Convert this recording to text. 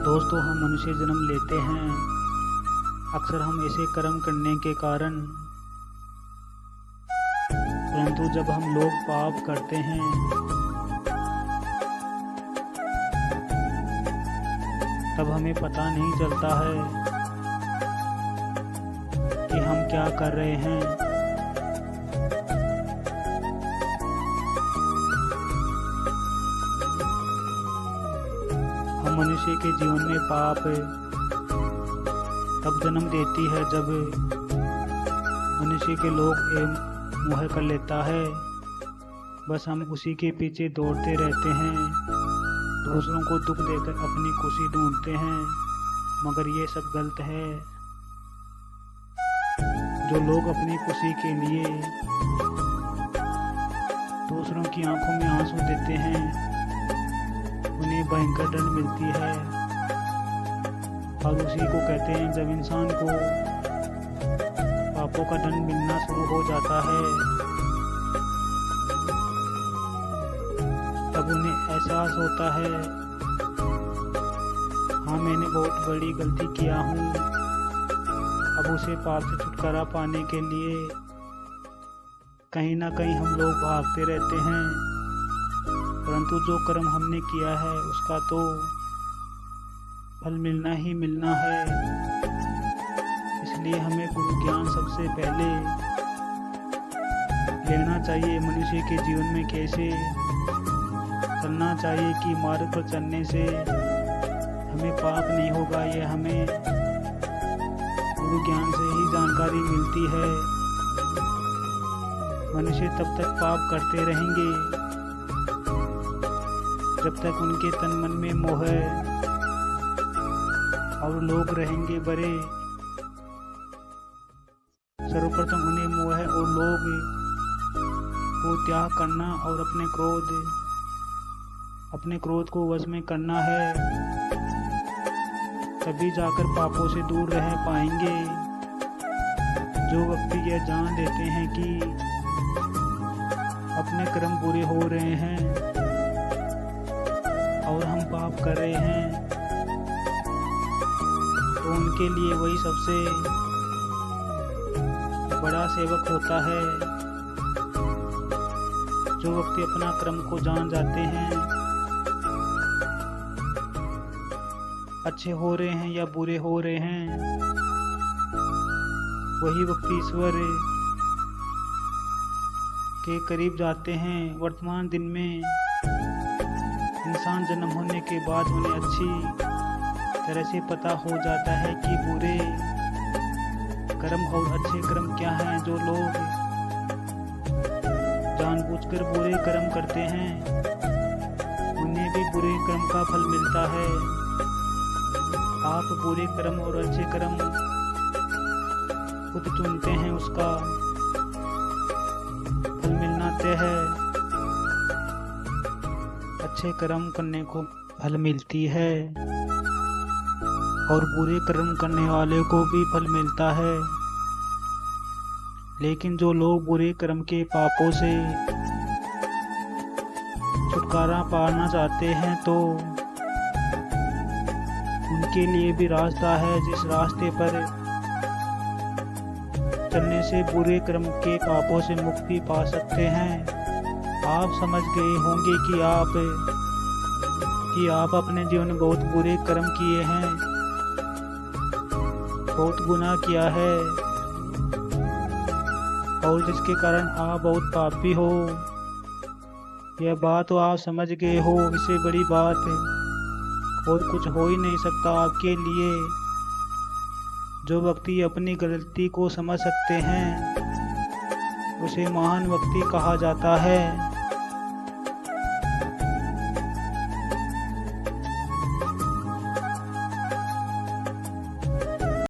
दोस्तों, हम मनुष्य जन्म लेते हैं अक्सर हम ऐसे कर्म करने के कारण, परंतु जब हम लोग पाप करते हैं तब हमें पता नहीं चलता है कि हम क्या कर रहे हैं। हम मनुष्य के जीवन में पाप तब जन्म देती है जब मनुष्य के लोग मोह कर लेता है। बस हम उसी के पीछे दौड़ते रहते हैं, दूसरों को दुख देकर अपनी खुशी ढूंढते हैं, मगर ये सब गलत है। जो लोग अपनी खुशी के लिए दूसरों की आंखों में आंसू देते हैं उन्हें भयंकर दंड मिलती है। और उसी को कहते हैं जब इंसान को पापों का दंड मिलना शुरू हो जाता है तब उन्हें एहसास होता है, हाँ मैंने बहुत बड़ी गलती किया हूँ। अब उसे पाप से छुटकारा पाने के लिए कहीं ना कहीं हम लोग भागते रहते हैं, परंतु जो कर्म हमने किया है उसका तो फल मिलना ही मिलना है। इसलिए हमें गुरु ज्ञान सबसे पहले लेना चाहिए। मनुष्य के जीवन में कैसे चलना चाहिए कि मार्ग पर चलने से हमें पाप नहीं होगा, ये हमें गुरु ज्ञान से ही जानकारी मिलती है। मनुष्य तब तक पाप करते रहेंगे जब तक उनके तन मन में मोह और लोग रहेंगे बड़े। सर्वप्रथम उन्हें मोह और लोग को त्याग करना और अपने क्रोध को वश में करना है, तभी जाकर पापों से दूर रह पाएंगे। जो व्यक्ति यह जान लेते हैं कि अपने कर्म बुरे हो रहे हैं और हम पाप कर रहे हैं, तो उनके लिए वही सबसे बड़ा सेवक होता है। जो व्यक्ति अपना कर्म को जान जाते हैं, अच्छे हो रहे हैं या बुरे हो रहे हैं, वही व्यक्ति ईश्वर के करीब जाते हैं। वर्तमान दिन में इंसान जन्म होने के बाद उन्हें अच्छी तरह से पता हो जाता है कि बुरे कर्म और अच्छे कर्म क्या हैं। जो लोग जानबूझकर बुरे कर्म करते हैं उन्हें भी बुरे कर्म का फल मिलता है। आप बुरे कर्म और अच्छे कर्म खुद चुनते हैं, उसका फल मिलना तय है। अच्छे कर्म करने को फल मिलती है और बुरे कर्म करने वाले को भी फल मिलता है। लेकिन जो लोग बुरे कर्म के पापों से छुटकारा पाना चाहते हैं तो उनके लिए भी रास्ता है, जिस रास्ते पर चलने से बुरे कर्म के पापों से मुक्ति पा सकते हैं। आप समझ गए होंगे कि आप अपने जीवन में बहुत बुरे कर्म किए हैं, बहुत गुनाह किया है और जिसके कारण आप बहुत पापी हो। यह बात तो आप समझ गए हो, इससे बड़ी बात और कुछ हो ही नहीं सकता आपके लिए। जो व्यक्ति अपनी गलती को समझ सकते हैं उसे महान व्यक्ति कहा जाता है।